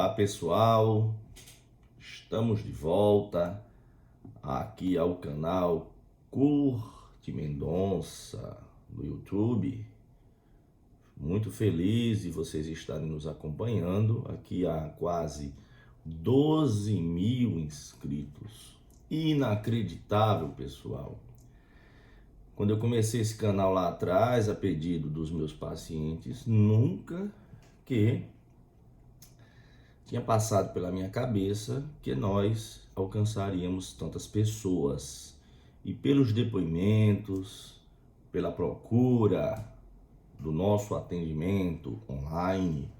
Olá pessoal, estamos de volta aqui ao canal Curte Mendonça no YouTube. Muito feliz de vocês estarem nos acompanhando aqui há quase 12 mil inscritos. Inacreditável, pessoal. Quando eu comecei esse canal lá atrás, a pedido dos meus pacientes, nunca que tinha passado pela minha cabeça que nós alcançaríamos tantas pessoas. E pelos depoimentos, pela procura do nosso atendimento online,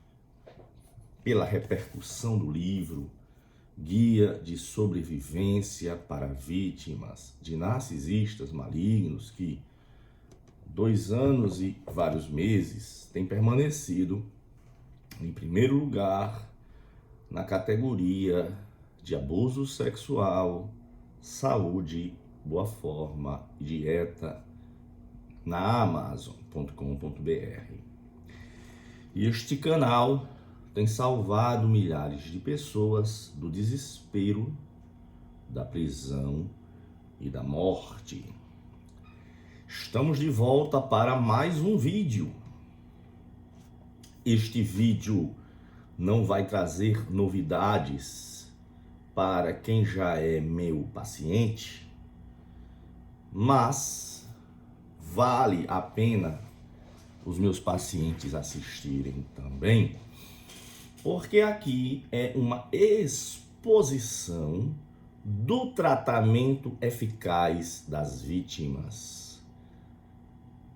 pela repercussão do livro Guia de Sobrevivência para Vítimas de Narcisistas Malignos, que 2 anos e vários meses tem permanecido em primeiro lugar na categoria de abuso sexual, saúde, boa forma e dieta na Amazon.com.br. E este canal tem salvado milhares de pessoas do desespero, da prisão e da morte. Estamos de volta para mais um vídeo. Este vídeo não vai trazer novidades para quem já é meu paciente, mas vale a pena os meus pacientes assistirem também, porque aqui é uma exposição do tratamento eficaz das vítimas.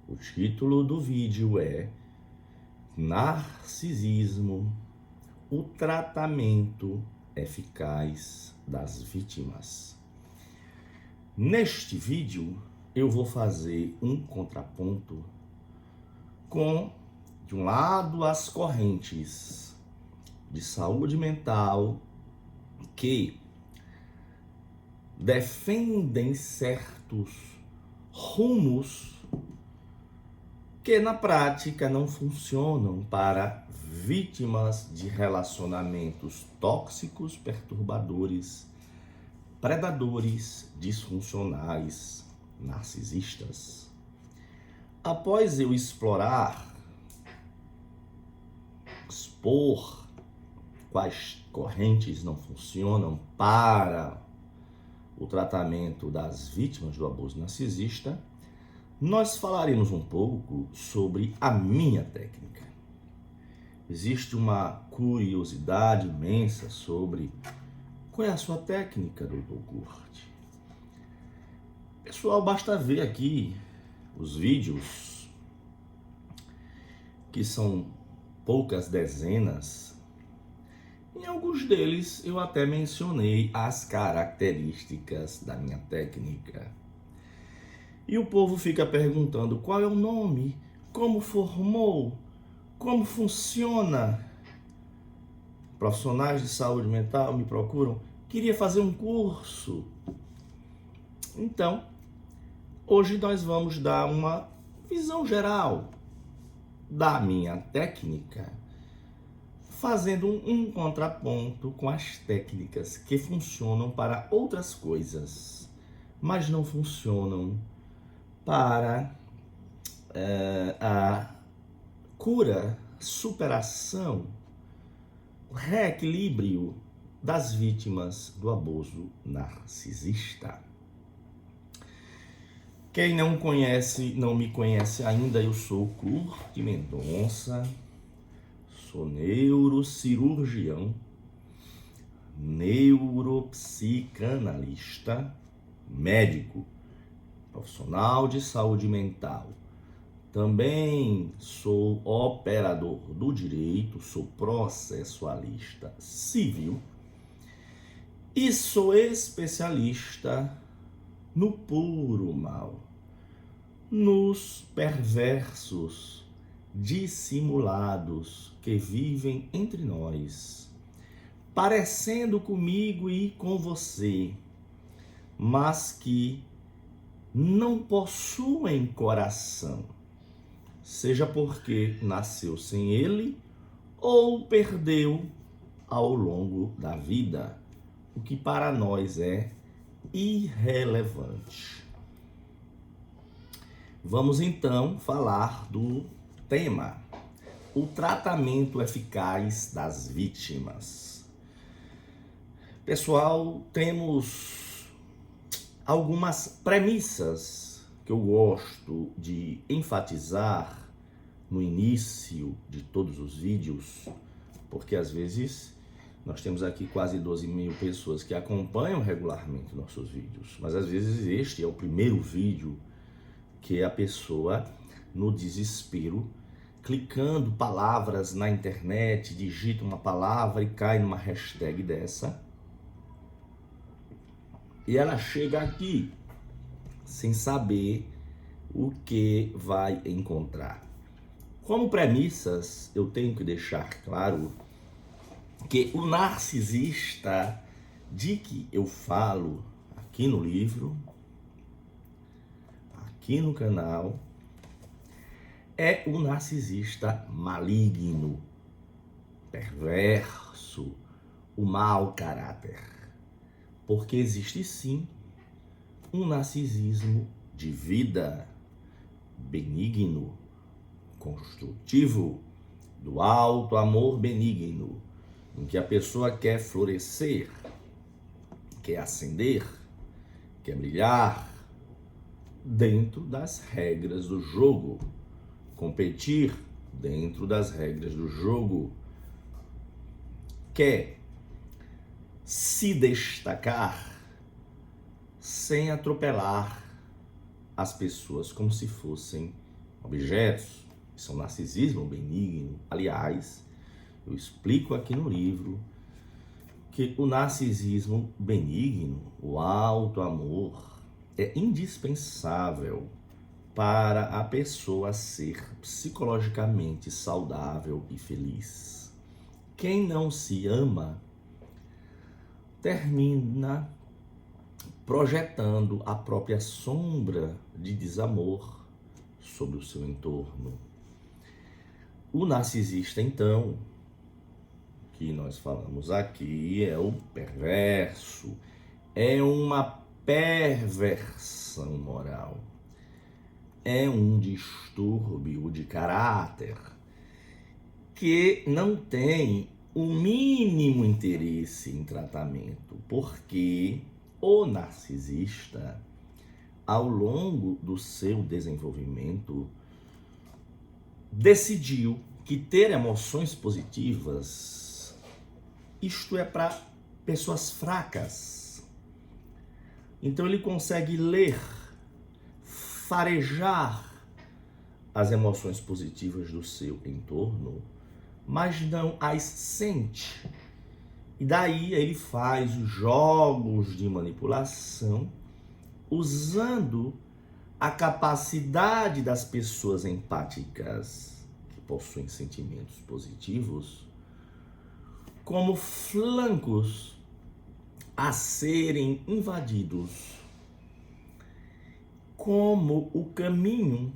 O título do vídeo é Narcisismo, o tratamento eficaz das vítimas. Neste vídeo eu vou fazer um contraponto com, de um lado, as correntes de saúde mental que defendem certos rumos que na prática não funcionam para vítimas de relacionamentos tóxicos, perturbadores, predadores, disfuncionais, narcisistas. Após eu expor quais correntes não funcionam para o tratamento das vítimas do abuso narcisista, nós falaremos um pouco sobre a minha técnica. Existe uma curiosidade imensa sobre qual é a sua técnica, Dr. Curte. Pessoal, basta ver aqui os vídeos, que são poucas dezenas. Em alguns deles eu até mencionei as características da minha técnica. E o povo fica perguntando qual é o nome, como formou, como funciona. Profissionais de saúde mental me procuram, queria fazer um curso. Então, hoje nós vamos dar uma visão geral da minha técnica, fazendo um contraponto com as técnicas que funcionam para outras coisas, mas não funcionam para a cura, superação, o reequilíbrio das vítimas do abuso narcisista. Quem não me conhece ainda, eu sou Curte Mendonça, sou neurocirurgião, neuropsicanalista, médico, profissional de saúde mental. Também sou operador do direito, sou processualista civil e sou especialista no puro mal, nos perversos dissimulados que vivem entre nós, parecendo comigo e com você, mas que não possuem coração, seja porque nasceu sem ele ou perdeu ao longo da vida, o que para nós é irrelevante. Vamos então falar do tema: o tratamento eficaz das vítimas. Pessoal, temos algumas premissas que eu gosto de enfatizar no início de todos os vídeos, porque às vezes nós temos aqui quase 12 mil pessoas que acompanham regularmente nossos vídeos, mas às vezes este é o primeiro vídeo que a pessoa, no desespero, clicando palavras na internet, digita uma palavra e cai numa hashtag dessa, e ela chega aqui sem saber o que vai encontrar. Como premissas, eu tenho que deixar claro que o narcisista de que eu falo aqui no livro, aqui no canal, é o narcisista maligno, perverso, o mau caráter. Porque existe sim um narcisismo de vida, benigno, construtivo, do alto amor benigno, em que a pessoa quer florescer, quer ascender, quer brilhar dentro das regras do jogo, competir dentro das regras do jogo, quer se destacar sem atropelar as pessoas como se fossem objetos. Isso é um narcisismo benigno. Aliás, eu explico aqui no livro que o narcisismo benigno, o alto amor, é indispensável para a pessoa ser psicologicamente saudável e feliz. Quem não se ama termina projetando a própria sombra de desamor sobre o seu entorno. O narcisista, então, que nós falamos aqui, é o perverso, é uma perversão moral, é um distúrbio de caráter que não tem o mínimo interesse em tratamento, porque o narcisista, ao longo do seu desenvolvimento, decidiu que ter emoções positivas, isto é para pessoas fracas. Então ele consegue ler, farejar as emoções positivas do seu entorno, mas não as sente. E daí ele faz os jogos de manipulação, usando a capacidade das pessoas empáticas que possuem sentimentos positivos como flancos a serem invadidos, como o caminho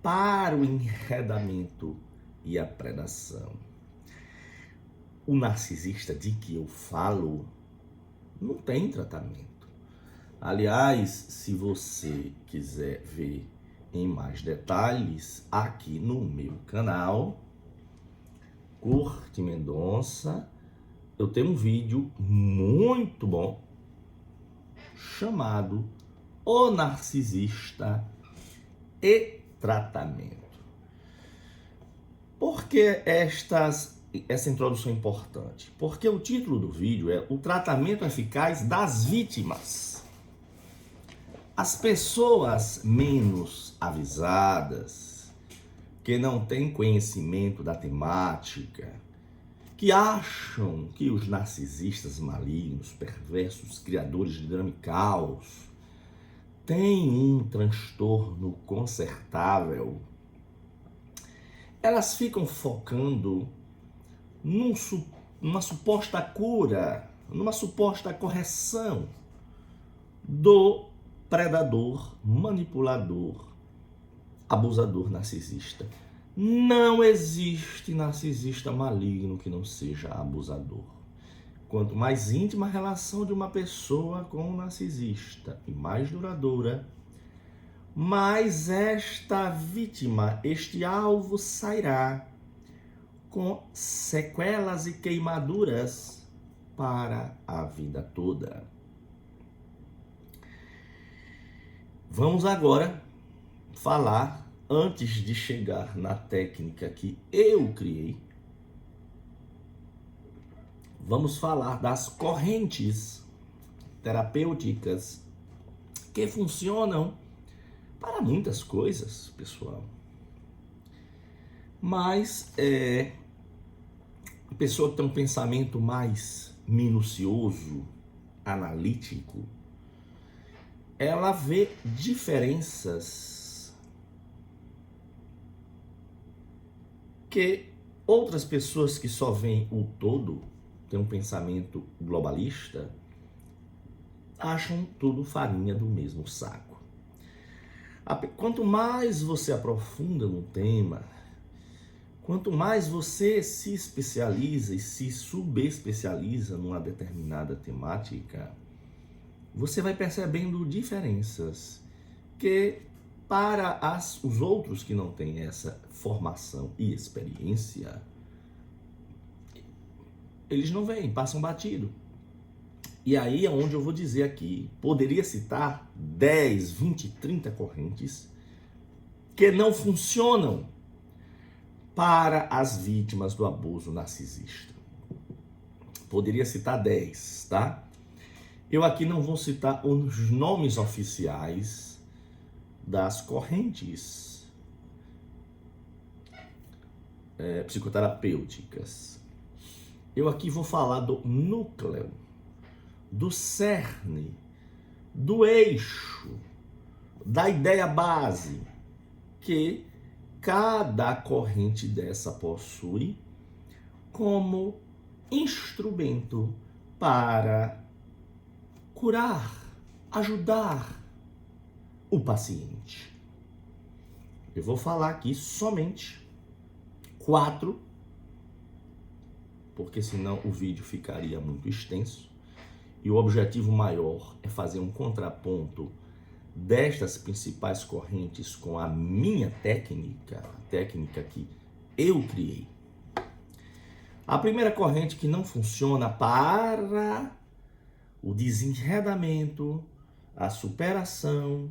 para o enredamento e a predação. O narcisista de que eu falo não tem tratamento. Aliás, se você quiser ver em mais detalhes, aqui no meu canal, Curti Mendonça, eu tenho um vídeo muito bom chamado O Narcisista e Tratamento. Por que essa introdução é importante? Porque o título do vídeo é O Tratamento Eficaz das Vítimas. As pessoas menos avisadas, que não têm conhecimento da temática, que acham que os narcisistas malignos, perversos, criadores de drama e caos, têm um transtorno consertável, elas ficam focando numa suposta cura, numa suposta correção do predador, manipulador, abusador narcisista. Não existe narcisista maligno que não seja abusador. Quanto mais íntima a relação de uma pessoa com um narcisista e mais duradoura, mais esta vítima, este alvo sairá com sequelas e queimaduras para a vida toda. Vamos agora falar, antes de chegar na técnica que eu criei, vamos falar das correntes terapêuticas que funcionam para muitas coisas, pessoal. Mas a pessoa que tem um pensamento mais minucioso, analítico, ela vê diferenças que outras pessoas que só veem o todo, têm um pensamento globalista, acham tudo farinha do mesmo saco. Quanto mais você aprofunda no tema, quanto mais você se especializa e se subespecializa numa determinada temática, você vai percebendo diferenças que para os outros que não têm essa formação e experiência, eles não veem, passam batido. E aí é onde eu vou dizer aqui, poderia citar 10, 20, 30 correntes que não funcionam para as vítimas do abuso narcisista. Poderia citar 10, tá? Eu aqui não vou citar os nomes oficiais das correntes psicoterapêuticas. Eu aqui vou falar do núcleo, do cerne, do eixo, da ideia base que cada corrente dessa possui como instrumento para curar, ajudar o paciente. Eu vou falar aqui somente 4, porque senão o vídeo ficaria muito extenso. E o objetivo maior é fazer um contraponto destas principais correntes com a minha técnica, a técnica que eu criei. A primeira corrente que não funciona para o desenredamento, a superação,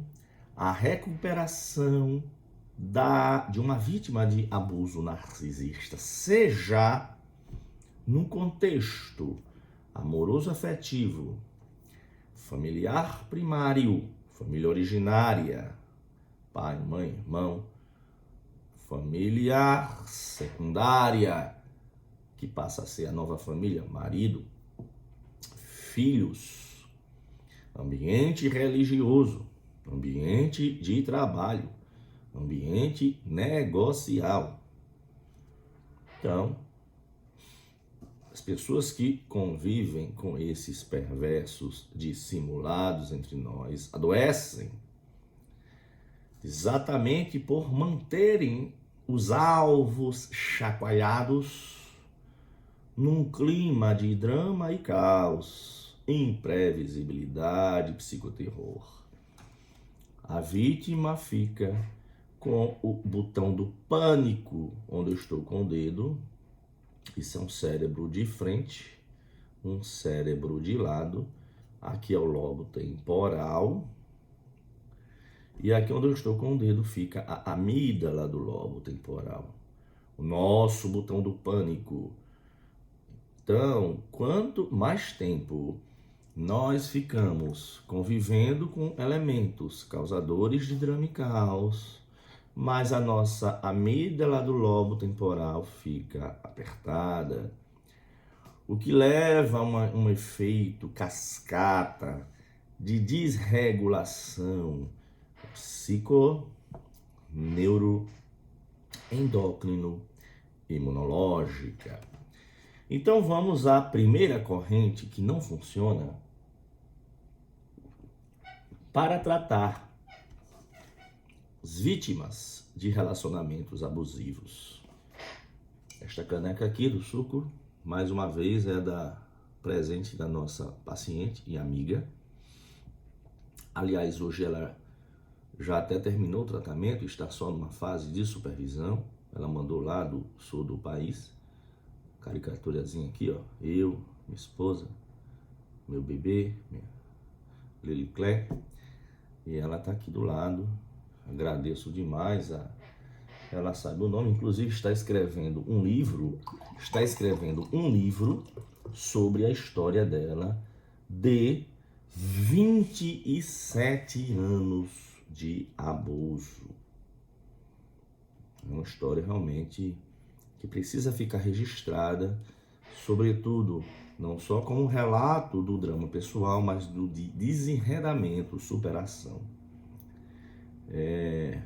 a recuperação de uma vítima de abuso narcisista, seja num contexto amoroso afetivo, familiar primário, família originária, pai, mãe, irmão, familiar secundária, que passa a ser a nova família, marido, filhos, ambiente religioso, ambiente de trabalho, ambiente negocial. Então, as pessoas que convivem com esses perversos dissimulados entre nós adoecem exatamente por manterem os alvos chacoalhados num clima de drama e caos, imprevisibilidade, psicoterror. A vítima fica com o botão do pânico, onde eu estou com o dedo. Isso é um cérebro de frente, um cérebro de lado. Aqui é o lobo temporal. E aqui onde eu estou com o dedo fica a amígdala do lobo temporal. O nosso botão do pânico. Então, quanto mais tempo nós ficamos convivendo com elementos causadores de drama e caos, mas a nossa amígdala do lobo temporal fica apertada, o que leva a um efeito cascata de desregulação psico-neuroendócrino imunológica. Então vamos à primeira corrente que não funciona para tratar vítimas de relacionamentos abusivos. Esta caneca aqui do suco, mais uma vez, é da presente da nossa paciente e amiga. Aliás, hoje ela já até terminou o tratamento, está só numa fase de supervisão. Ela mandou lá do sul do país, caricaturazinha aqui, ó, eu, minha esposa, meu bebê, minha Lili Clé, e ela tá aqui do lado. Agradeço demais ela sabe o nome, inclusive está escrevendo um livro sobre a história dela de 27 anos de abuso. É uma história realmente que precisa ficar registrada, sobretudo não só como um relato do drama pessoal, mas do desenredamento, superação.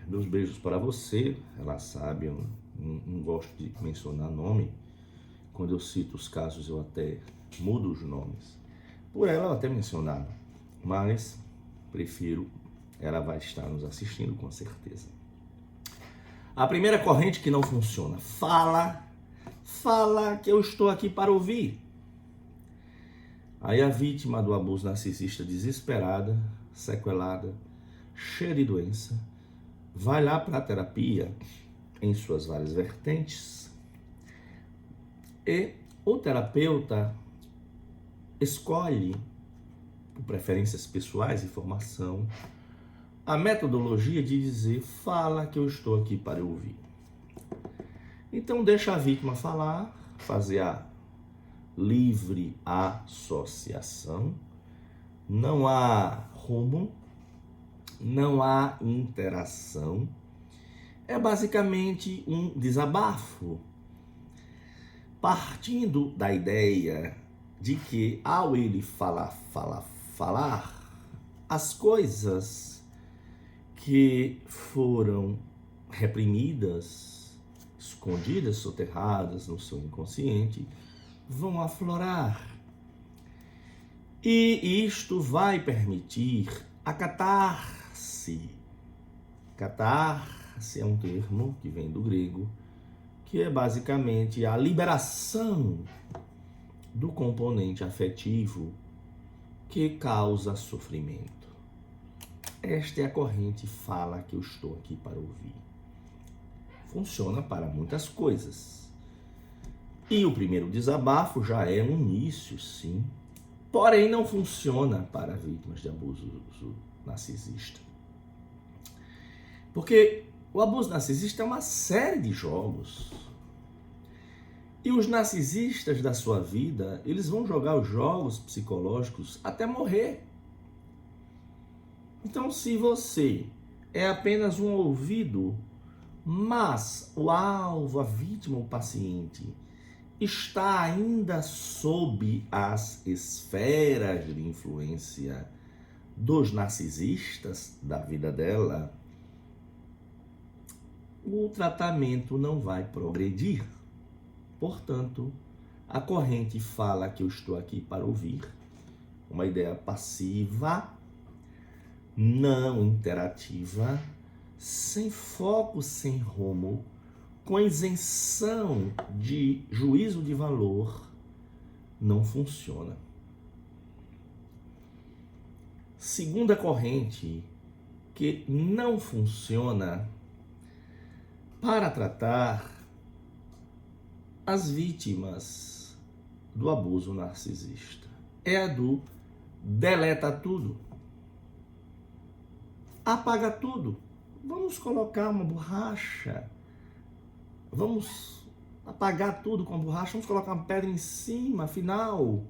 Meus beijos para você. Ela sabe, eu não gosto de mencionar nome. Quando eu cito os casos, eu até mudo os nomes. Por ela, eu até mencionava, mas prefiro, ela vai estar nos assistindo com certeza. A primeira corrente que não funciona: fala que eu estou aqui para ouvir. Aí a vítima do abuso narcisista, desesperada, sequelada, cheia de doença, vai lá para a terapia em suas várias vertentes e o terapeuta escolhe, por preferências pessoais e formação, a metodologia de dizer: fala que eu estou aqui para ouvir. Então deixa a vítima falar, fazer a livre associação, não há rumo, não há interação, é basicamente um desabafo, partindo da ideia de que ao ele falar, as coisas que foram reprimidas, escondidas, soterradas no seu inconsciente, vão aflorar. E isto vai permitir a catarse. Catarse é um termo que vem do grego, que é basicamente a liberação do componente afetivo que causa sofrimento. Esta é a corrente fala que eu estou aqui para ouvir. Funciona para muitas coisas. E o primeiro desabafo já é um início, sim, porém não funciona para vítimas de abuso narcisista. Porque o abuso narcisista é uma série de jogos. E os narcisistas da sua vida, eles vão jogar os jogos psicológicos até morrer. Então, se você é apenas um ouvido, mas o alvo, a vítima, o paciente, está ainda sob as esferas de influência dos narcisistas da vida dela, o tratamento não vai progredir. Portanto, a corrente fala que eu estou aqui para ouvir, uma ideia passiva, não interativa, sem foco, sem rumo, com isenção de juízo de valor, não funciona. Segunda corrente que não funciona para tratar as vítimas do abuso narcisista é a do deleta tudo, apaga tudo. Vamos colocar uma borracha, vamos apagar tudo com a borracha, vamos colocar uma pedra em cima. Afinal,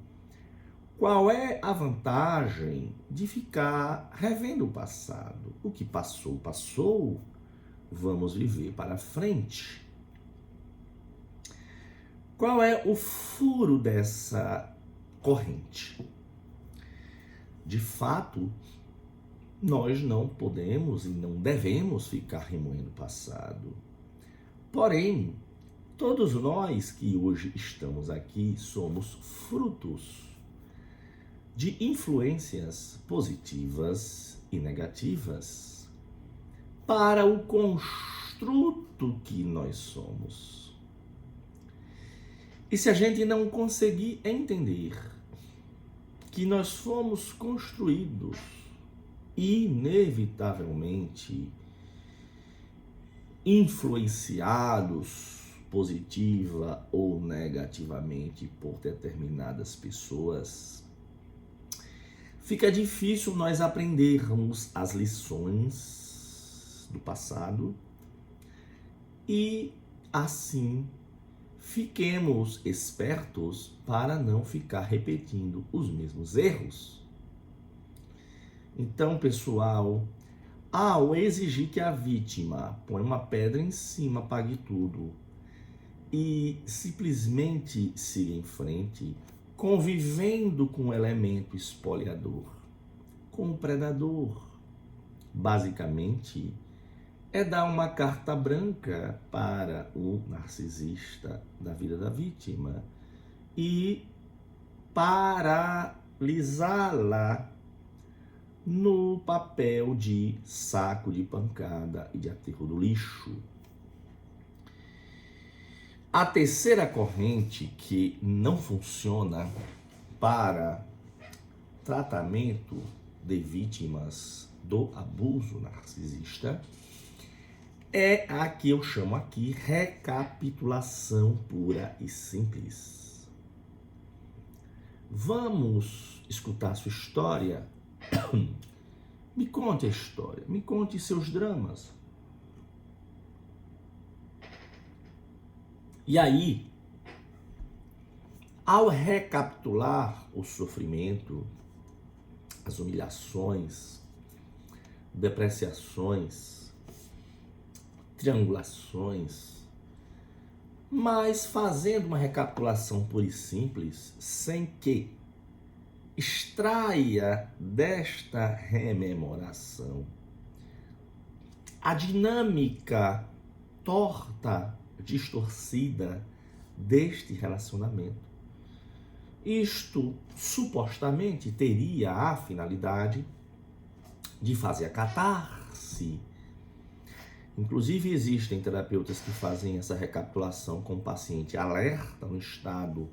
qual é a vantagem de ficar revendo o passado? O que passou, passou. Vamos viver para frente. Qual é o furo dessa corrente? De fato, nós não podemos e não devemos ficar remoendo o passado. Porém, todos nós que hoje estamos aqui somos frutos de influências positivas e negativas. para o construto que nós somos. E se a gente não conseguir entender que nós fomos construídos inevitavelmente influenciados positiva ou negativamente por determinadas pessoas, fica difícil nós aprendermos as lições do passado e assim fiquemos espertos para não ficar repetindo os mesmos erros. Então, pessoal, ao exigir que a vítima põe uma pedra em cima, pague tudo e simplesmente siga em frente, convivendo com o elemento espoliador, com o predador, basicamente, é dar uma carta branca para o narcisista da vida da vítima e paralisá-la no papel de saco de pancada e de aterro do lixo. A terceira corrente que não funciona para tratamento de vítimas do abuso narcisista é a que eu chamo aqui recapitulação pura e simples. Vamos escutar sua história? Me conte a história, me conte seus dramas. E aí, ao recapitular o sofrimento, as humilhações, depreciações, triangulações, mas fazendo uma recapitulação pura e simples, sem que extraia desta rememoração a dinâmica torta, distorcida deste relacionamento. Isto supostamente teria a finalidade de fazer a catarse. Inclusive existem terapeutas que fazem essa recapitulação com o paciente alerta, no estado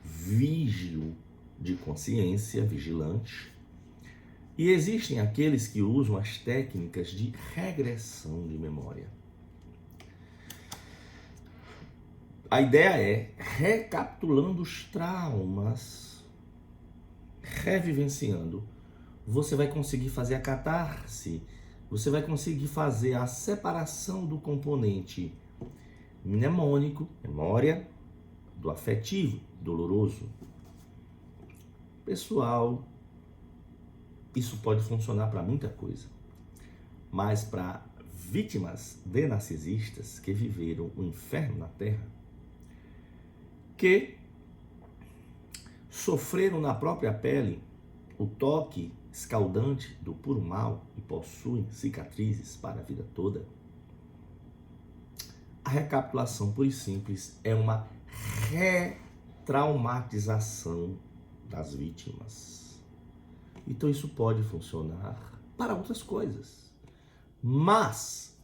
vígil de consciência, vigilante. E existem aqueles que usam as técnicas de regressão de memória. A ideia é, recapitulando os traumas, revivenciando, você vai conseguir fazer a catarse, você vai conseguir fazer a separação do componente mnemônico, memória, do afetivo, doloroso. Pessoal, isso pode funcionar para muita coisa, mas para vítimas de narcisistas que viveram o inferno na Terra, que sofreram na própria pele o toque escaldante do puro mal e possuem cicatrizes para a vida toda, a recapitulação pura e simples é uma retraumatização das vítimas. Então isso pode funcionar para outras coisas, mas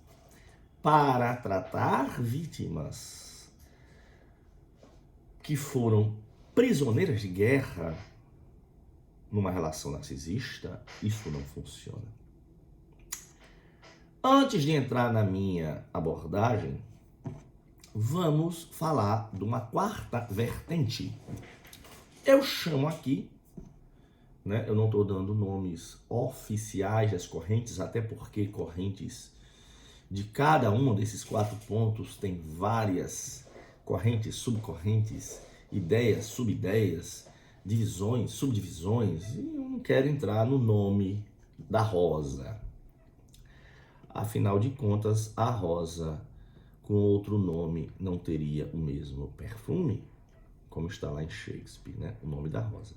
para tratar vítimas que foram prisioneiras de guerra numa relação narcisista, isso não funciona. Antes de entrar na minha abordagem, vamos falar de uma quarta vertente. Eu chamo aqui, eu não estou dando nomes oficiais das correntes, até porque correntes de cada um desses 4 pontos tem várias correntes, subcorrentes, ideias, subideias, divisões, subdivisões, e eu não quero entrar no nome da rosa. Afinal de contas, a rosa com outro nome não teria o mesmo perfume, como está lá em Shakespeare, o nome da rosa.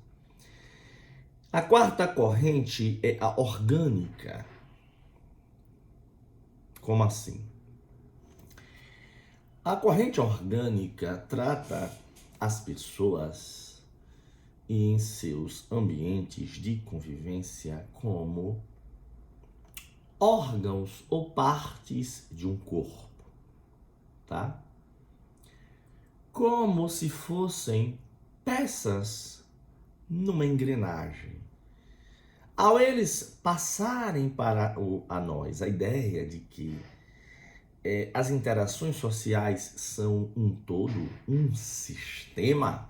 A quarta corrente é a orgânica. Como assim? A corrente orgânica trata as pessoas e em seus ambientes de convivência como órgãos ou partes de um corpo, tá? Como se fossem peças numa engrenagem. Ao eles passarem para a nós a ideia de que as interações sociais são um todo, um sistema,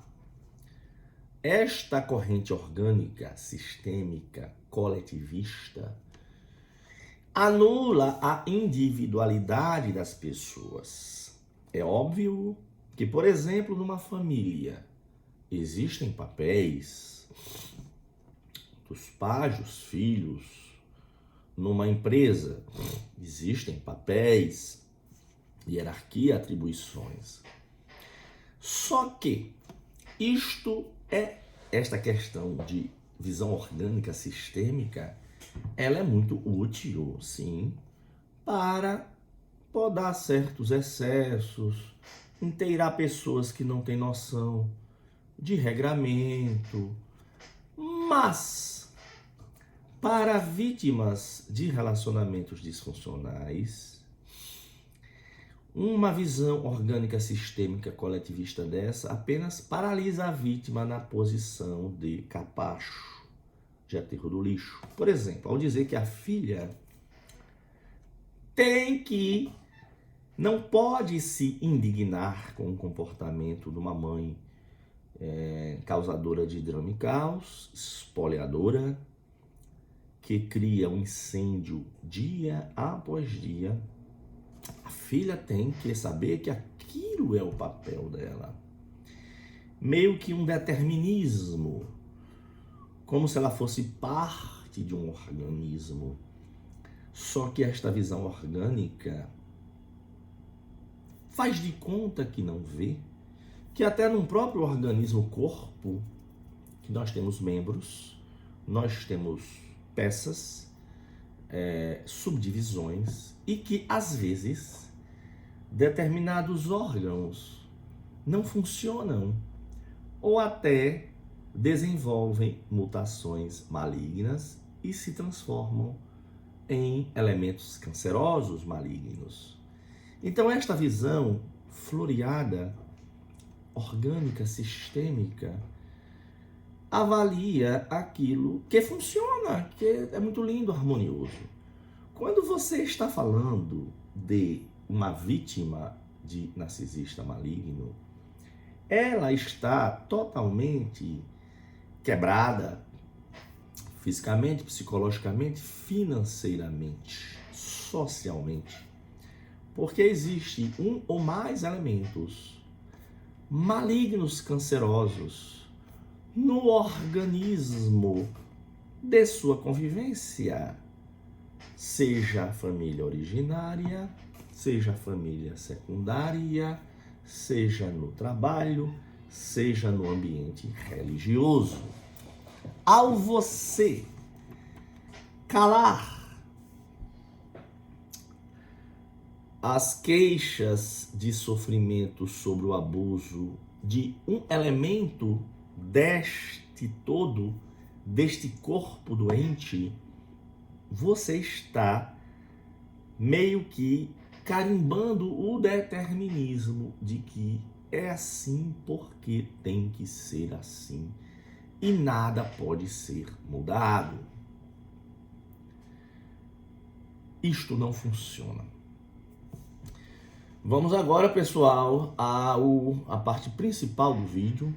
esta corrente orgânica, sistêmica, coletivista, anula a individualidade das pessoas. É óbvio que, por exemplo, numa família, existem papéis dos pais, dos filhos. Numa empresa, existem papéis, hierarquia, atribuições. Só que esta questão de visão orgânica sistêmica, ela é muito útil, sim, para podar certos excessos, inteirar pessoas que não têm noção de regramento, mas para vítimas de relacionamentos disfuncionais, uma visão orgânica sistêmica coletivista dessa apenas paralisa a vítima na posição de capacho, de aterro do lixo. Por exemplo, ao dizer que a filha não pode se indignar com o comportamento de uma mãe causadora de drama e caos, espoliadora, que cria um incêndio dia após dia, a filha tem que saber que aquilo é o papel dela. Meio que um determinismo, como se ela fosse parte de um organismo. Só que esta visão orgânica faz de conta que não vê, que até no próprio organismo corpo, que nós temos membros, nós temos peças, subdivisões, e que às vezes determinados órgãos não funcionam ou até desenvolvem mutações malignas e se transformam em elementos cancerosos malignos. Então esta visão floreada, orgânica, sistêmica, avalia aquilo que funciona, que é muito lindo, harmonioso. Quando você está falando de uma vítima de narcisista maligno, ela está totalmente quebrada fisicamente, psicologicamente, financeiramente, socialmente, porque existe um ou mais elementos malignos, cancerosos no organismo de sua convivência, seja a família originária, seja a família secundária, seja no trabalho, seja no ambiente religioso. Ao você calar as queixas de sofrimento sobre o abuso de um elemento deste todo, deste corpo doente, você está meio que carimbando o determinismo de que é assim porque tem que ser assim e nada pode ser mudado. Isto não funciona. Vamos agora, pessoal, à parte principal do vídeo.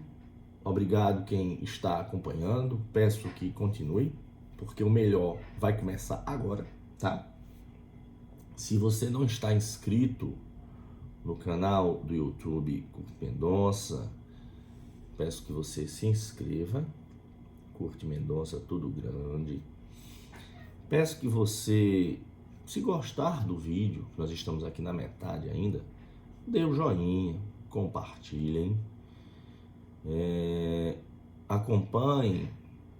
Obrigado quem está acompanhando. Peço que continue, porque o melhor vai começar agora, tá? Se você não está inscrito no canal do YouTube Curte Mendonça, peço que você se inscreva. Curte Mendonça, tudo grande. Peço que você, se gostar do vídeo, nós estamos aqui na metade ainda, dê o joinha, compartilhem, acompanhem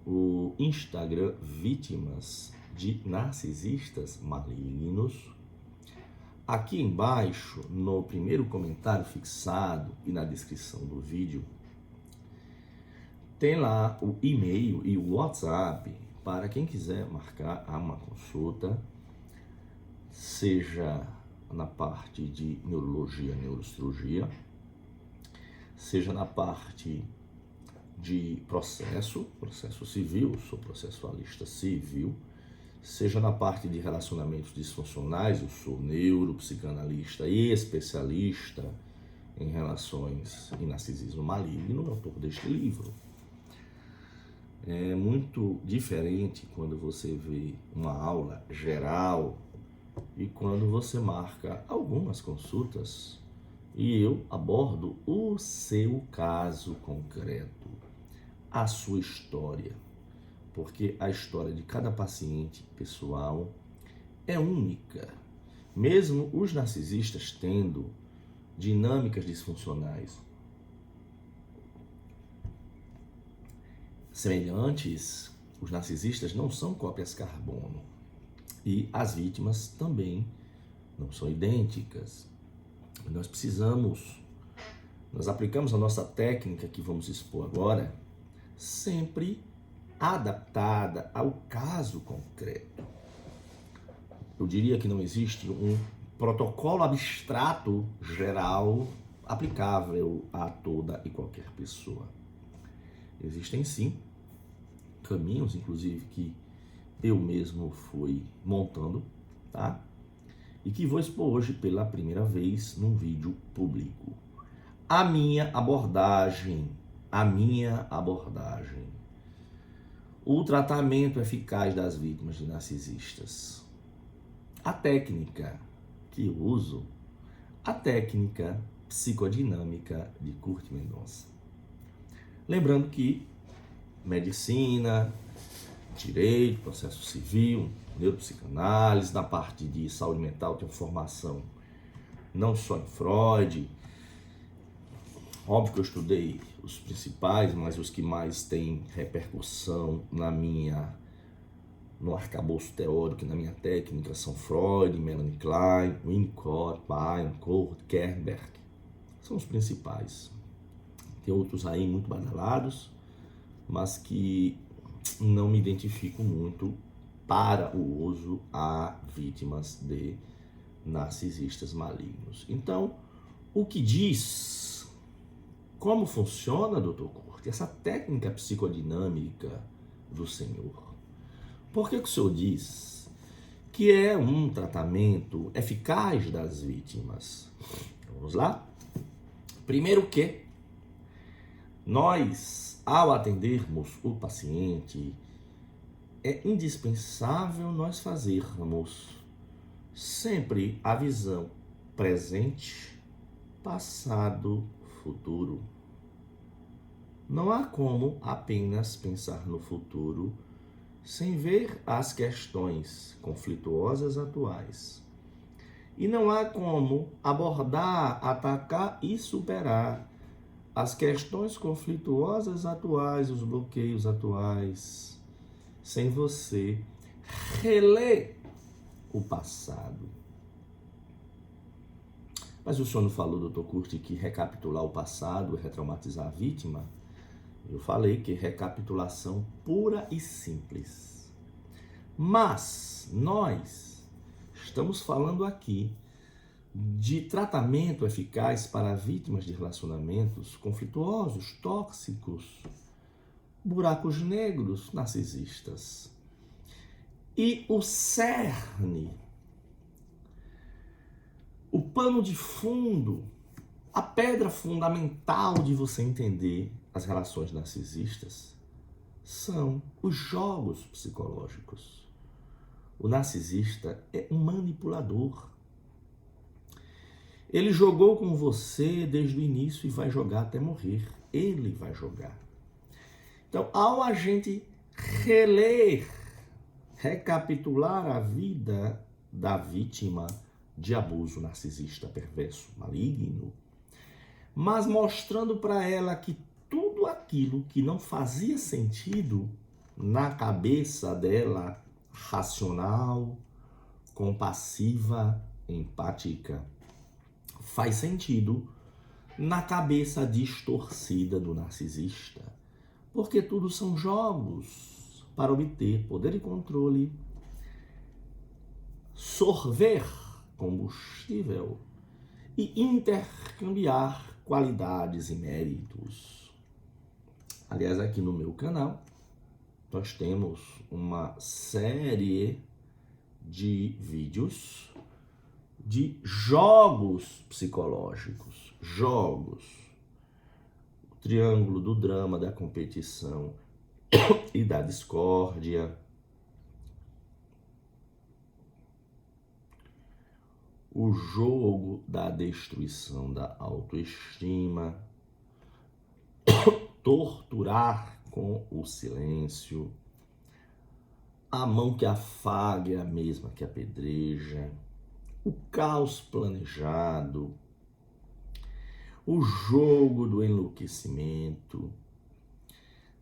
o Instagram Vítimas de Narcisistas Malignos. Aqui embaixo, no primeiro comentário fixado e na descrição do vídeo, tem lá o e-mail e o WhatsApp para quem quiser marcar uma consulta. seja na parte de neurologia, neurocirurgia, seja na parte de processo civil, sou processualista civil, seja na parte de relacionamentos disfuncionais, eu sou neuropsicanalista e especialista em relações e narcisismo maligno, autor deste livro. É muito diferente quando você vê uma aula geral e quando você marca algumas consultas e eu abordo o seu caso concreto, a sua história, porque a história de cada paciente pessoal é única, mesmo os narcisistas tendo dinâmicas disfuncionais semelhantes. Os narcisistas não são cópias carbono e as vítimas também não são idênticas. Nós aplicamos a nossa técnica que vamos expor agora, sempre adaptada ao caso concreto. Eu diria que não existe um protocolo abstrato geral aplicável a toda e qualquer pessoa. Existem sim caminhos, inclusive, que eu mesmo fui montando, tá? E que vou expor hoje pela primeira vez num vídeo público. A minha abordagem, o tratamento eficaz das vítimas de narcisistas, a técnica que eu uso, a técnica psicodinâmica de Curt Mendonça. Lembrando que medicina, direito, processo civil, neuropsicanálise, na parte de saúde mental tenho formação não só em Freud. Óbvio que eu estudei os principais, mas os que mais têm repercussão no arcabouço teórico e na minha técnica são Freud, Melanie Klein, Winnicott, Bion, Kurt, Kernberg. São os principais. Tem outros aí muito badalados, mas que não me identifico muito para o uso a vítimas de narcisistas malignos. Então, o que diz, como funciona, Dr. Kurt, essa técnica psicodinâmica do Senhor? Por que o Senhor diz que é um tratamento eficaz das vítimas? Vamos lá? Primeiro que nós, ao atendermos o paciente, é indispensável nós fazermos sempre a visão presente, passado, futuro. Não há como apenas pensar no futuro sem ver as questões conflituosas atuais. E não há como abordar, atacar e superar as questões conflituosas atuais, os bloqueios atuais, sem você reler o passado. Mas o senhor não falou, Dr. Kurt, que recapitular o passado é retraumatizar a vítima? Eu falei que recapitulação pura e simples. Mas nós estamos falando aqui de tratamento eficaz para vítimas de relacionamentos conflituosos, tóxicos, buracos negros, narcisistas. E o cerne, o pano de fundo, a pedra fundamental de você entender as relações narcisistas são os jogos psicológicos. O narcisista é um manipulador. Ele jogou com você desde o início e vai jogar até morrer. Ele vai jogar. Então, ao a gente reler, recapitular a vida da vítima de abuso narcisista perverso, maligno, mas mostrando para ela que tudo aquilo que não fazia sentido na cabeça dela, racional, compassiva, empática, faz sentido na cabeça distorcida do narcisista, porque tudo são jogos para obter poder e controle sorver combustível e intercambiar qualidades e méritos. Aliás, aqui no meu canal, nós temos uma série de vídeos de jogos psicológicos, jogos, o triângulo do drama, da competição e da discórdia, o jogo da destruição da autoestima, torturar com o silêncio, a mão que afaga é a mesma que apedreja, o caos planejado, o jogo do enlouquecimento.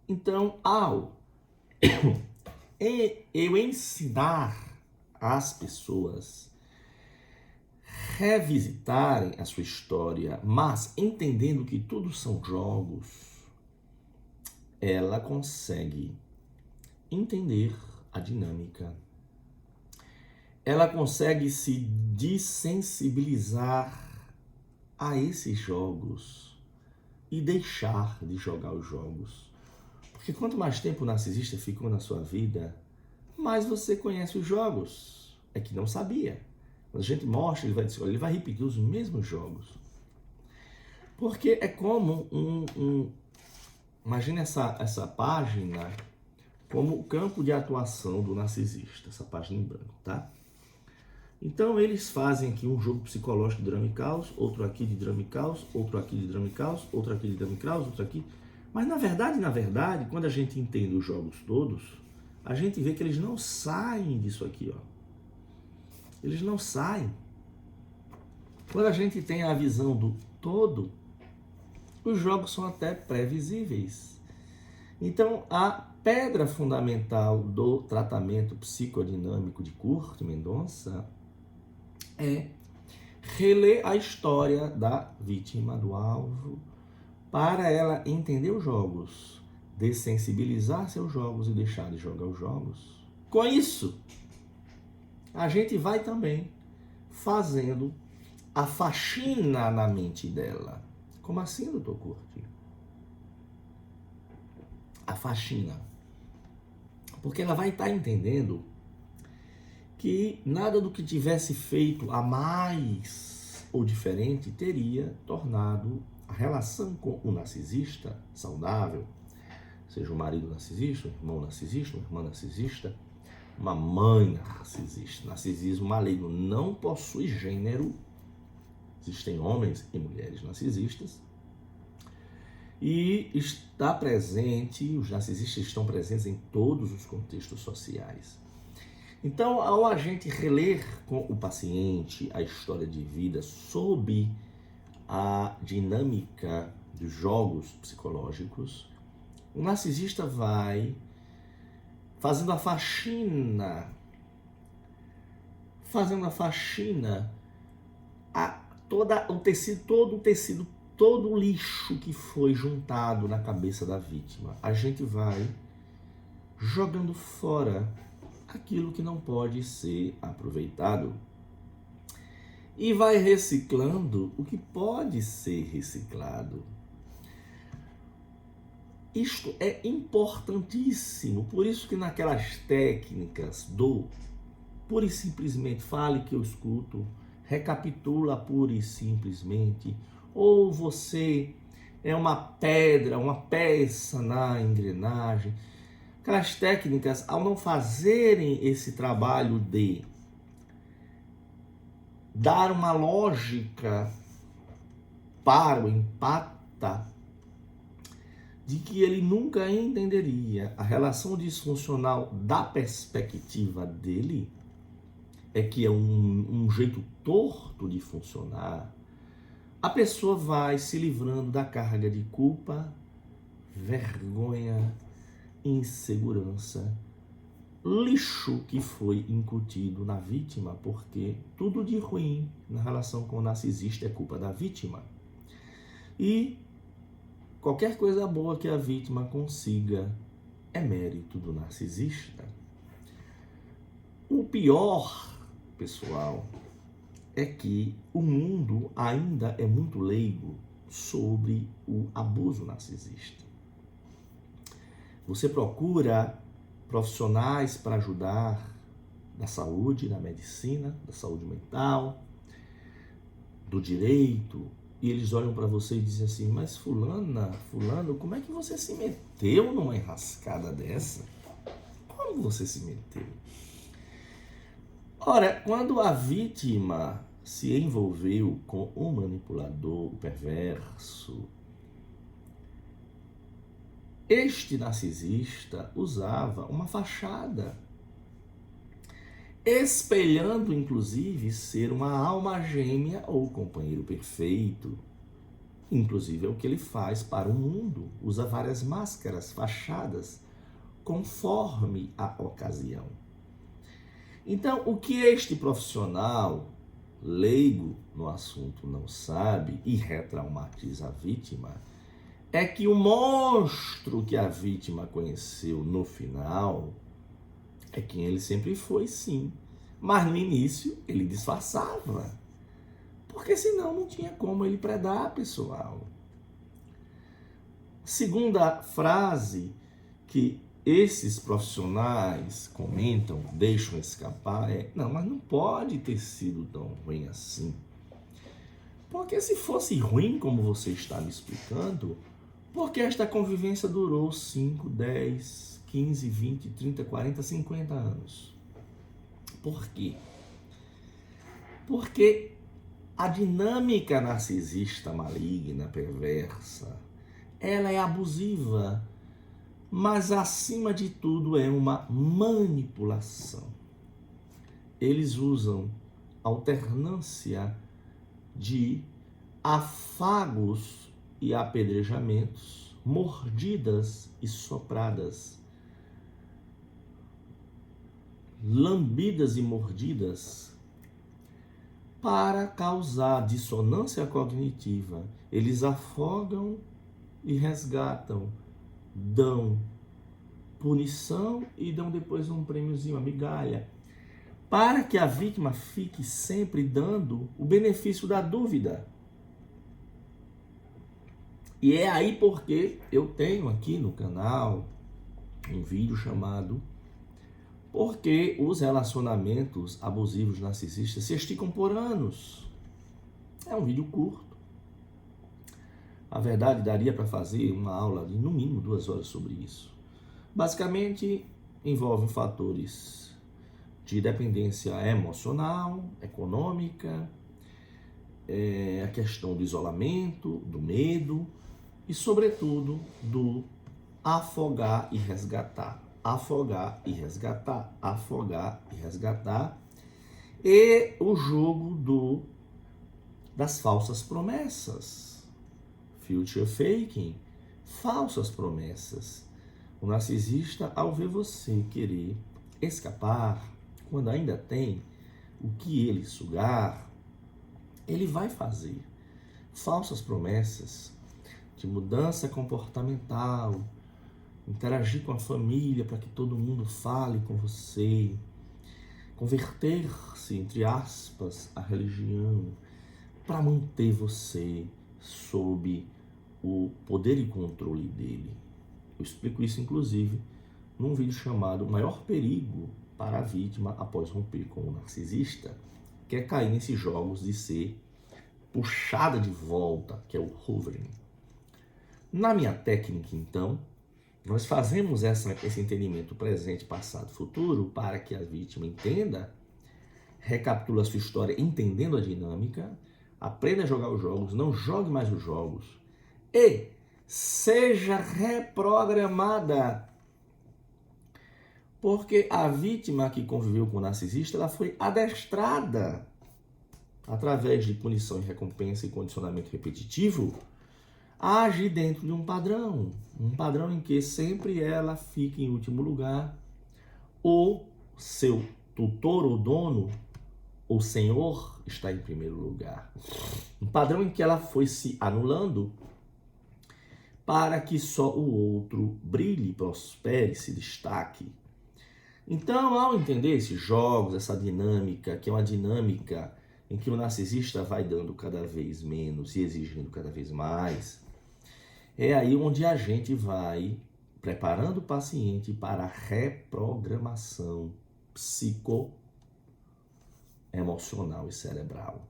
Então, ao eu ensinar as pessoas revisitarem a sua história, mas entendendo que tudo são jogos, ela consegue entender a dinâmica. Ela consegue se desensibilizar a esses jogos e deixar de jogar os jogos. Porque quanto mais tempo o narcisista ficou na sua vida, mais você conhece os jogos. É que não sabia. Quando a gente mostra, ele vai repetir os mesmos jogos. Porque é como imagina essa página como o campo de atuação do narcisista, essa página em branco, tá? Então eles fazem aqui um jogo psicológico de drama e caos, outro aqui de drama e caos, outro aqui de drama e caos, outro aqui de drama e caos, outro aqui. Mas na verdade, quando a gente entende os jogos todos, a gente vê que eles não saem disso aqui, ó. Eles não saem. Quando a gente tem a visão do todo, os jogos são até previsíveis. Então, a pedra fundamental do tratamento psicodinâmico de Kurt Mendonça é reler a história da vítima, do alvo, para ela entender os jogos, dessensibilizar seus jogos e deixar de jogar os jogos. Com isso, a gente vai também fazendo a faxina na mente dela. Como assim, doutor Kurt? A faxina. Porque ela vai estar entendendo que nada do que tivesse feito a mais ou diferente teria tornado a relação com o narcisista saudável, seja o marido narcisista, o irmão narcisista, uma irmã narcisista, uma mãe narcisista. Narcisismo maligno não possui gênero. Existem homens e mulheres narcisistas. E está presente, os narcisistas estão presentes em todos os contextos sociais. Então, ao a gente reler com o paciente a história de vida sob a dinâmica dos jogos psicológicos, o narcisista vai fazendo a faxina a todo o lixo que foi juntado na cabeça da vítima. A gente vai jogando fora aquilo que não pode ser aproveitado e vai reciclando o que pode ser reciclado. Isto é importantíssimo, por isso que naquelas técnicas do pura e simplesmente fale que eu escuto, recapitula pura e simplesmente, ou você é uma pedra, uma peça na engrenagem. Aquelas técnicas, ao não fazerem esse trabalho de dar uma lógica para o empata, de que ele nunca entenderia a relação disfuncional da perspectiva dele, é que é um jeito torto de funcionar, a pessoa vai se livrando da carga de culpa, vergonha, insegurança, lixo que foi incutido na vítima, porque tudo de ruim na relação com o narcisista é culpa da vítima. E qualquer coisa boa que a vítima consiga é mérito do narcisista. O pior pessoal, é que o mundo ainda é muito leigo sobre o abuso narcisista. Você procura profissionais para ajudar da saúde, da medicina, da saúde mental, do direito, e eles olham para você e dizem assim, mas fulano, como é que você se meteu numa enrascada dessa? Como você se meteu? Ora, quando a vítima se envolveu com o manipulador, o perverso, este narcisista usava uma fachada, espelhando inclusive ser uma alma gêmea ou companheiro perfeito. Inclusive é o que ele faz para o mundo, usa várias máscaras, fachadas, conforme a ocasião. Então, o que este profissional leigo no assunto não sabe e retraumatiza a vítima é que o monstro que a vítima conheceu no final é quem ele sempre foi, sim. Mas no início ele disfarçava, porque senão não tinha como ele predar, pessoal. Segunda frase que esses profissionais comentam, deixam escapar, não, mas não pode ter sido tão ruim assim. Porque se fosse ruim, como você está me explicando, porque esta convivência durou 5, 10, 15, 20, 30, 40, 50 anos. Por quê? Porque a dinâmica narcisista maligna, perversa, ela é abusiva, mas acima de tudo é uma manipulação. Eles usam alternância de afagos e apedrejamentos, mordidas e sopradas, lambidas e mordidas, para causar dissonância cognitiva. Eles afogam e resgatam, dão punição e dão depois um prêmiozinho, uma migalha, para que a vítima fique sempre dando o benefício da dúvida. E é aí porque eu tenho aqui no canal um vídeo chamado Por que os relacionamentos abusivos narcisistas se esticam por anos? É um vídeo curto. A verdade, daria para fazer uma aula de no mínimo 2 horas sobre isso. Basicamente, envolve fatores de dependência emocional, econômica, a questão do isolamento, do medo e, sobretudo, do afogar e resgatar. Afogar e resgatar, afogar e resgatar. E o jogo das falsas promessas. Future faking, falsas promessas. O narcisista, ao ver você querer escapar, quando ainda tem o que ele sugar, ele vai fazer falsas promessas de mudança comportamental, interagir com a família para que todo mundo fale com você, converter-se, entre aspas, à religião, para manter você sob o poder e controle dele. Eu explico isso, inclusive, num vídeo chamado O Maior Perigo para a Vítima após romper com o narcisista, que é cair nesses jogos de ser puxada de volta, que é o hovering. Na minha técnica, então, nós fazemos esse entendimento presente, passado, futuro, para que a vítima entenda, recapitula a sua história entendendo a dinâmica, aprenda a jogar os jogos, não jogue mais os jogos e seja reprogramada. Porque a vítima que conviveu com o narcisista, ela foi adestrada através de punição e recompensa e condicionamento repetitivo a agir dentro de um padrão em que sempre ela fica em último lugar, ou seu tutor ou dono ou senhor está em primeiro lugar. Um padrão em que ela foi se anulando para que só o outro brilhe, prospere, se destaque. Então, ao entender esses jogos, essa dinâmica, que é uma dinâmica em que o narcisista vai dando cada vez menos e exigindo cada vez mais, é aí onde a gente vai preparando o paciente para a reprogramação psicoemocional e cerebral.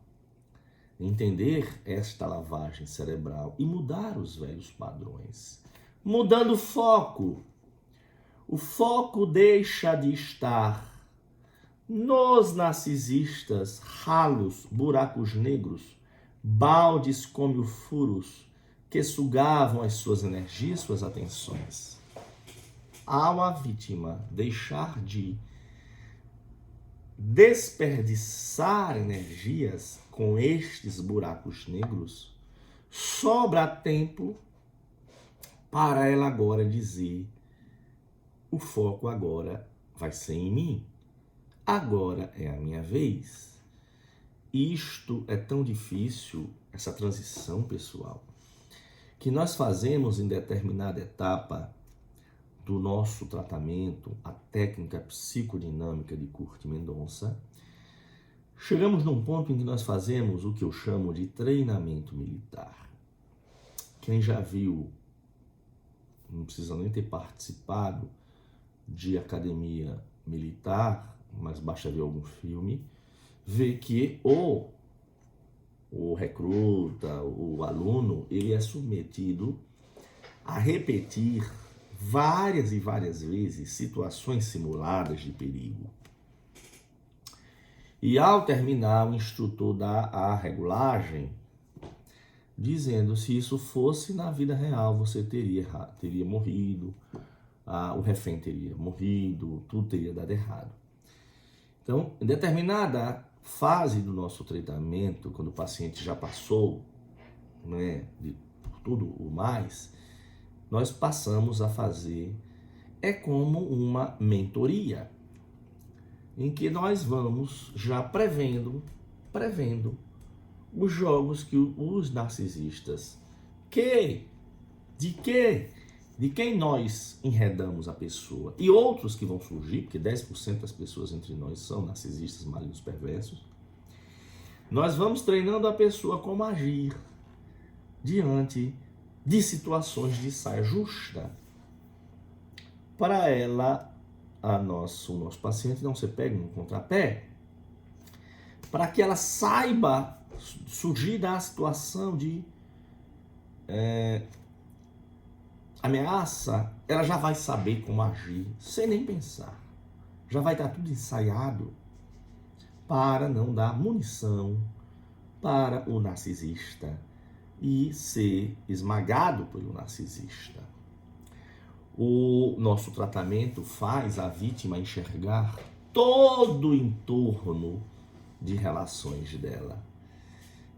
Entender esta lavagem cerebral e mudar os velhos padrões. Mudando o foco. O foco deixa de estar nos narcisistas, ralos, buracos negros, baldes como furos que sugavam as suas energias, suas atenções. Ao a vítima deixar de desperdiçar energias com estes buracos negros, sobra tempo para ela agora dizer: o foco agora vai ser em mim. Agora é a minha vez. Isto é tão difícil, essa transição pessoal, que nós fazemos em determinada etapa do nosso tratamento, a técnica psicodinâmica de Kurt Mendonça. Chegamos num ponto em que nós fazemos o que eu chamo de treinamento militar. Quem já viu, não precisa nem ter participado de academia militar, mas basta ver algum filme, vê que o recruta, o aluno, ele é submetido a repetir várias e várias vezes situações simuladas de perigo. E ao terminar, o instrutor dá a regulagem, dizendo: se isso fosse na vida real, você teria morrido, o refém teria morrido, tudo teria dado errado. Então, em determinada fase do nosso tratamento, quando o paciente já passou, né, por tudo o mais, nós passamos a fazer, é como uma mentoria, em que nós vamos já prevendo os jogos que os narcisistas, de quem nós enredamos a pessoa, e outros que vão surgir, porque 10% das pessoas entre nós são narcisistas malignos perversos, nós vamos treinando a pessoa como agir diante de situações de saia justa, para ela, o nosso paciente não ser pego no contrapé, para que ela saiba surgir da situação de ameaça, ela já vai saber como agir, sem nem pensar. Já vai estar tudo ensaiado para não dar munição para o narcisista e ser esmagado pelo narcisista. O nosso tratamento faz a vítima enxergar todo o entorno de relações dela.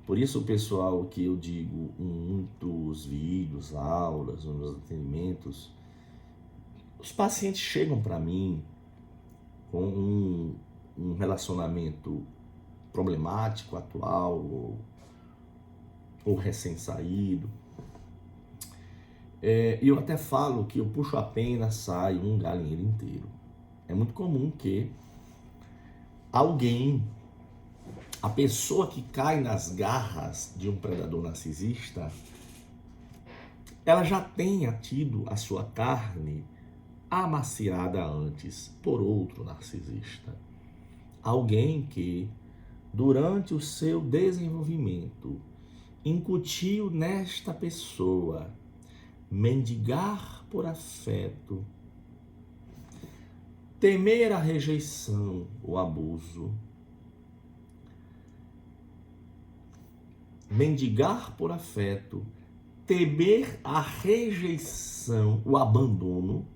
Por isso, pessoal, que eu digo em muitos vídeos, aulas, nos atendimentos, os pacientes chegam para mim com um relacionamento problemático, atual, ou recém-saído. E eu até falo que eu puxo a pena, sai um galinheiro inteiro. É muito comum que a pessoa que cai nas garras de um predador narcisista, ela já tenha tido a sua carne amaciada antes por outro narcisista. Alguém que, durante o seu desenvolvimento, incutiu nesta pessoa mendigar por afeto, temer a rejeição, o abuso, mendigar por afeto, temer a rejeição, o abandono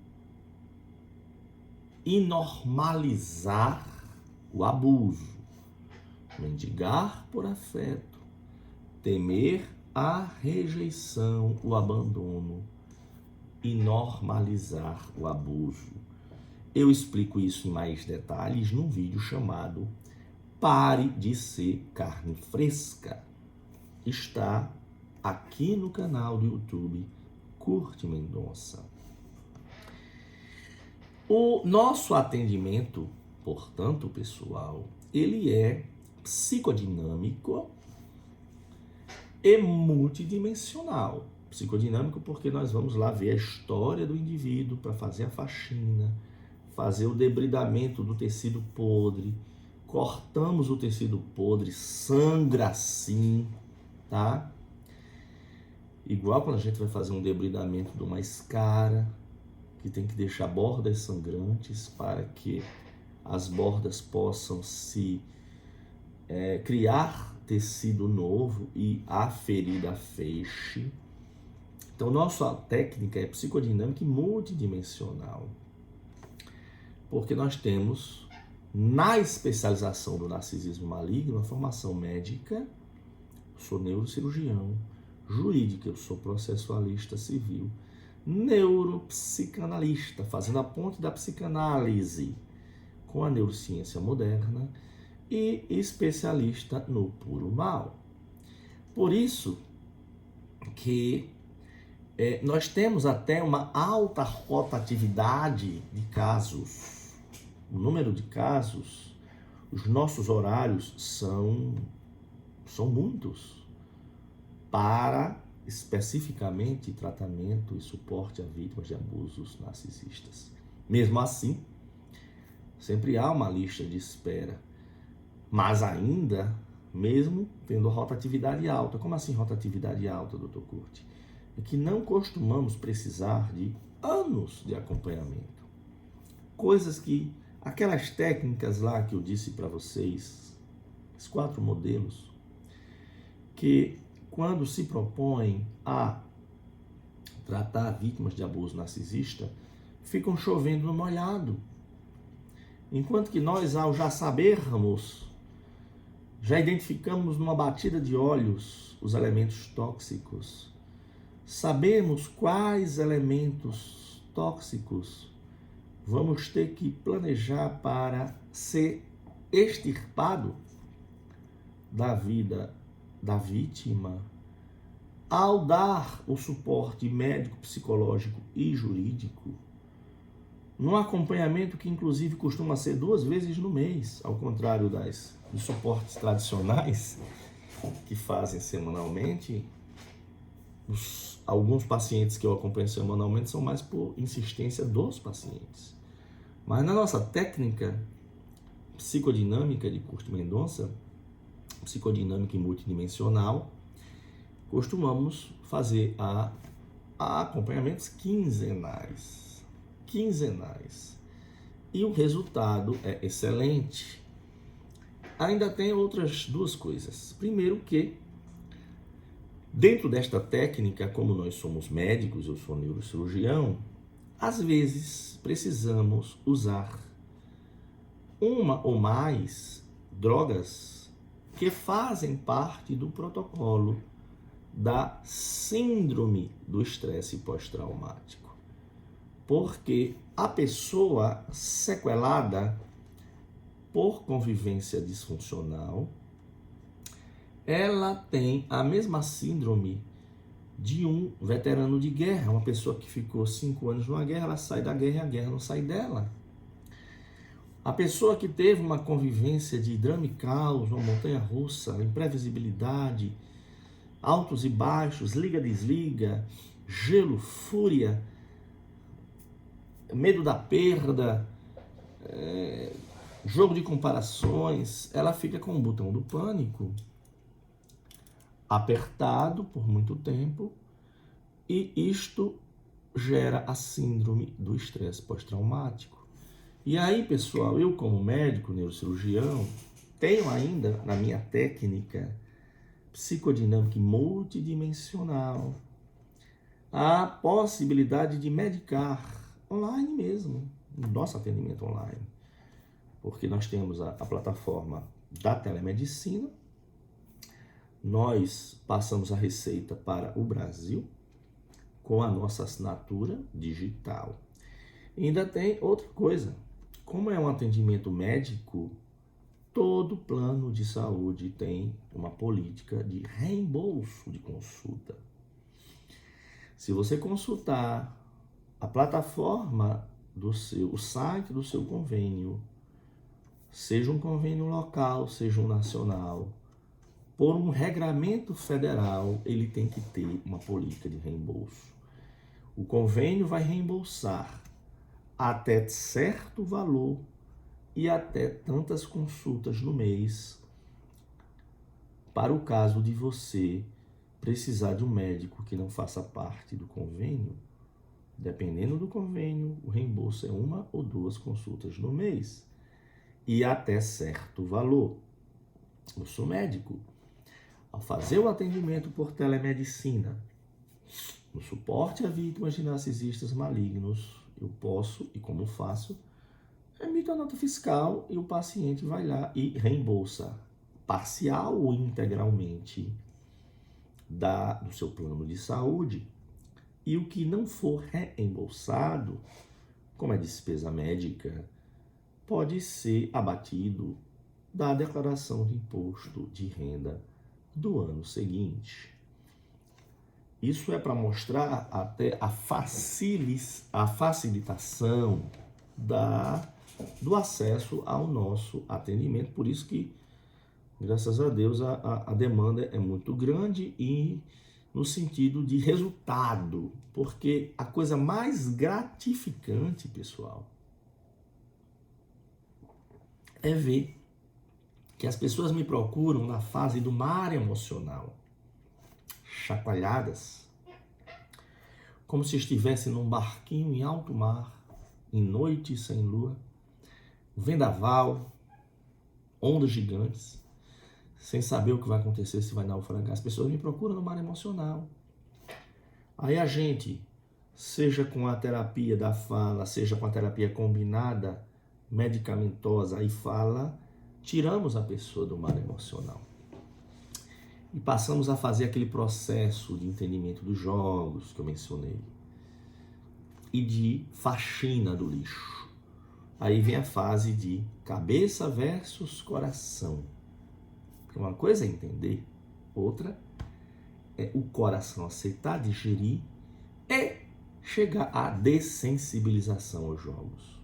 e normalizar o abuso. Mendigar por afeto, temer a rejeição, o abandono e normalizar o abuso. Eu explico isso em mais detalhes num vídeo chamado Pare de Ser Carne Fresca. Está aqui no canal do YouTube Kurt Mendonça. O nosso atendimento, portanto, pessoal, ele é psicodinâmico e multidimensional. Psicodinâmico porque nós vamos lá ver a história do indivíduo para fazer a faxina, fazer o debridamento do tecido podre, cortamos o tecido podre, sangra sim, tá? Igual quando a gente vai fazer um debridamento de uma escara, que tem que deixar bordas sangrantes para que as bordas possam se criar tecido novo e a ferida feche. Então, nossa técnica é psicodinâmica e multidimensional, porque nós temos, na especialização do narcisismo maligno, a formação médica, eu sou neurocirurgião, jurídica, eu sou processualista civil, neuropsicanalista, fazendo a ponte da psicanálise com a neurociência moderna e especialista no puro mal. Por isso que nós temos até uma alta rotatividade de casos. O número de casos, os nossos horários são muitos para especificamente tratamento e suporte a vítimas de abusos narcisistas. Mesmo assim, sempre há uma lista de espera, mas ainda, mesmo tendo rotatividade alta. Como assim rotatividade alta, Dr. Curti? É que não costumamos precisar de anos de acompanhamento. Coisas que, aquelas técnicas lá que eu disse para vocês, os 4 modelos, que quando se propõem a tratar vítimas de abuso narcisista, ficam chovendo no molhado. Enquanto que nós, ao já sabermos, já identificamos numa batida de olhos os elementos tóxicos, sabemos quais elementos tóxicos vamos ter que planejar para ser extirpado da vida da vítima, ao dar o suporte médico, psicológico e jurídico, num acompanhamento que inclusive costuma ser 2 vezes no mês, ao contrário dos suportes tradicionais que fazem semanalmente. Alguns pacientes que eu acompanho semanalmente são mais por insistência dos pacientes. Mas na nossa técnica psicodinâmica de Curti Mendonça, psicodinâmica e multidimensional, costumamos fazer acompanhamentos quinzenais. E o resultado é excelente. Ainda tem outras 2 coisas. Primeiro que, dentro desta técnica, como nós somos médicos, eu sou neurocirurgião, às vezes precisamos usar uma ou mais drogas que fazem parte do protocolo da síndrome do estresse pós-traumático. Porque a pessoa sequelada por convivência disfuncional, ela tem a mesma síndrome de um veterano de guerra, uma pessoa que ficou 5 anos numa guerra, ela sai da guerra e a guerra não sai dela. A pessoa que teve uma convivência de drama e caos, uma montanha-russa, imprevisibilidade, altos e baixos, liga-desliga, gelo, fúria, medo da perda, jogo de comparações, ela fica com o botão do pânico apertado por muito tempo e isto gera a síndrome do estresse pós-traumático. E aí, pessoal, eu como médico, neurocirurgião, tenho ainda na minha técnica psicodinâmica e multidimensional a possibilidade de medicar online mesmo, no nosso atendimento online. Porque nós temos a plataforma da telemedicina, nós passamos a receita para o Brasil com a nossa assinatura digital. E ainda tem outra coisa, como é um atendimento médico, todo plano de saúde tem uma política de reembolso de consulta. Se você consultar a plataforma o site do seu convênio, seja um convênio local, seja um nacional, por um regramento federal, ele tem que ter uma política de reembolso. O convênio vai reembolsar até certo valor e até tantas consultas no mês, para o caso de você precisar de um médico que não faça parte do convênio. Dependendo do convênio, o reembolso é 1 ou 2 consultas no mês e até certo valor. Eu sou médico. Ao fazer o atendimento por telemedicina, no suporte a vítimas de narcisistas malignos, eu posso, e como faço, emito a nota fiscal e o paciente vai lá e reembolsa parcial ou integralmente do seu plano de saúde. E o que não for reembolsado, como é despesa médica, pode ser abatido da declaração de imposto de renda do ano seguinte. Isso é para mostrar até a facilitação do acesso ao nosso atendimento. Por isso que, graças a Deus, a demanda é muito grande e no sentido de resultado, porque a coisa mais gratificante, pessoal, é ver que as pessoas me procuram na fase do mar emocional, chacoalhadas, como se estivessem num barquinho em alto mar, em noite sem lua, vendaval, ondas gigantes, sem saber o que vai acontecer, se vai naufragar. As pessoas me procuram no mar emocional. Aí a gente, seja com a terapia da fala, seja com a terapia combinada, medicamentosa e fala, tiramos a pessoa do mar emocional. E passamos a fazer aquele processo de entendimento dos jogos que eu mencionei. E de faxina do lixo. Aí vem a fase de cabeça versus coração. Uma coisa é entender, outra é o coração aceitar, digerir e chegar à dessensibilização aos jogos.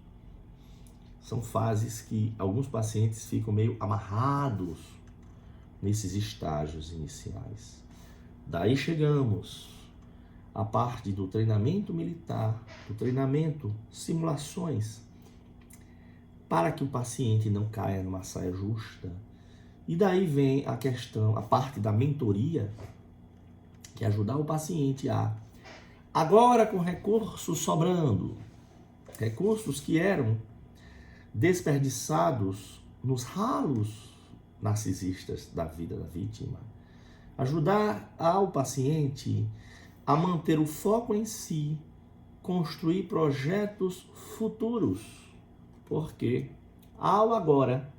São fases que alguns pacientes ficam meio amarrados nesses estágios iniciais. Daí chegamos à parte do treinamento militar, do treinamento, simulações, para que o paciente não caia numa saia justa. E daí vem a questão, a parte da mentoria, que é ajudar o paciente a, agora com recursos sobrando, recursos que eram desperdiçados nos ralos narcisistas da vida da vítima, ajudar ao paciente a manter o foco em si, construir projetos futuros, porque ao agora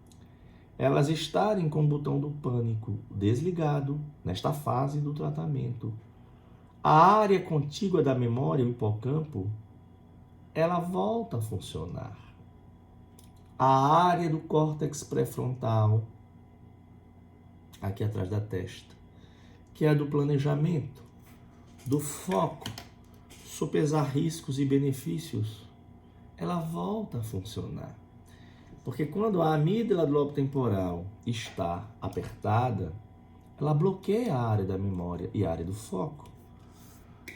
elas estarem com o botão do pânico desligado nesta fase do tratamento, a área contígua da memória, o hipocampo, ela volta a funcionar. A área do córtex pré-frontal, aqui atrás da testa, que é a do planejamento, do foco, sopesar riscos e benefícios, ela volta a funcionar. Porque quando a amígdala do lobo temporal está apertada, ela bloqueia a área da memória e a área do foco.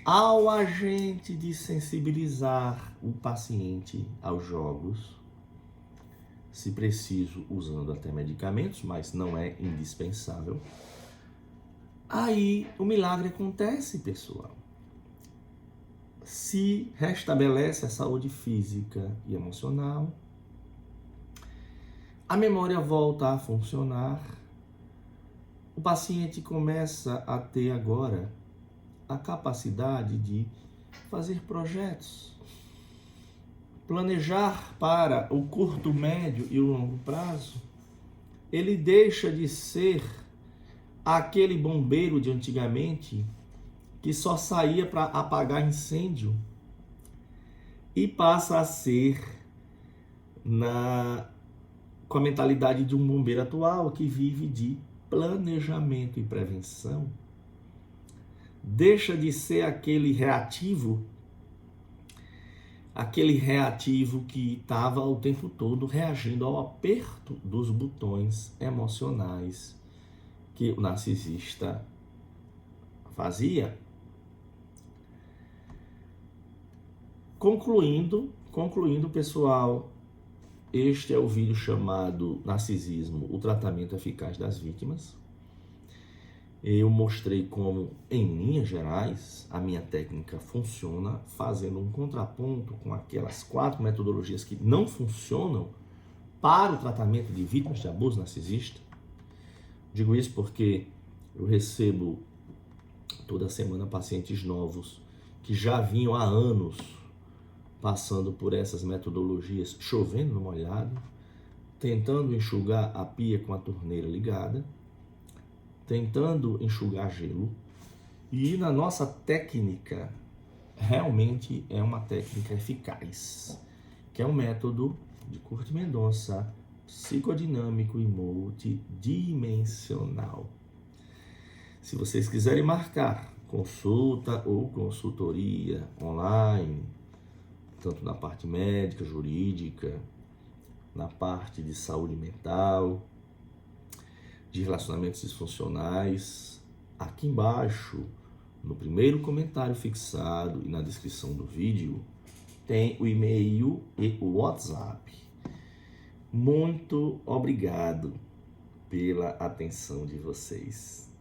Ao agente desensibilizar o paciente aos jogos, se preciso, usando até medicamentos, mas não é indispensável, aí o milagre acontece, pessoal. Se restabelece a saúde física e emocional, a memória volta a funcionar, o paciente começa a ter agora a capacidade de fazer projetos, planejar para o curto, médio e o longo prazo. Ele deixa de ser aquele bombeiro de antigamente que só saía para apagar incêndio e passa a ser com a mentalidade de um bombeiro atual que vive de planejamento e prevenção. Deixa de ser aquele reativo aquele reativo que estava o tempo todo reagindo ao aperto dos botões emocionais que o narcisista fazia. Concluindo, pessoal, este é o vídeo chamado Narcisismo, o tratamento eficaz das vítimas. Eu mostrei como, em linhas gerais, a minha técnica funciona, fazendo um contraponto com aquelas 4 metodologias que não funcionam para o tratamento de vítimas de abuso narcisista. Digo isso porque eu recebo toda semana pacientes novos que já vinham há anos passando por essas metodologias, chovendo no molhado, tentando enxugar a pia com a torneira ligada, tentando enxugar gelo. E na nossa técnica, realmente é uma técnica eficaz, que é um método de Curt Mendonça, psicodinâmico e multidimensional. Se vocês quiserem marcar consulta ou consultoria online, tanto na parte médica, jurídica, na parte de saúde mental, de relacionamentos disfuncionais, aqui embaixo, no primeiro comentário fixado e na descrição do vídeo, tem o e-mail e o WhatsApp. Muito obrigado pela atenção de vocês.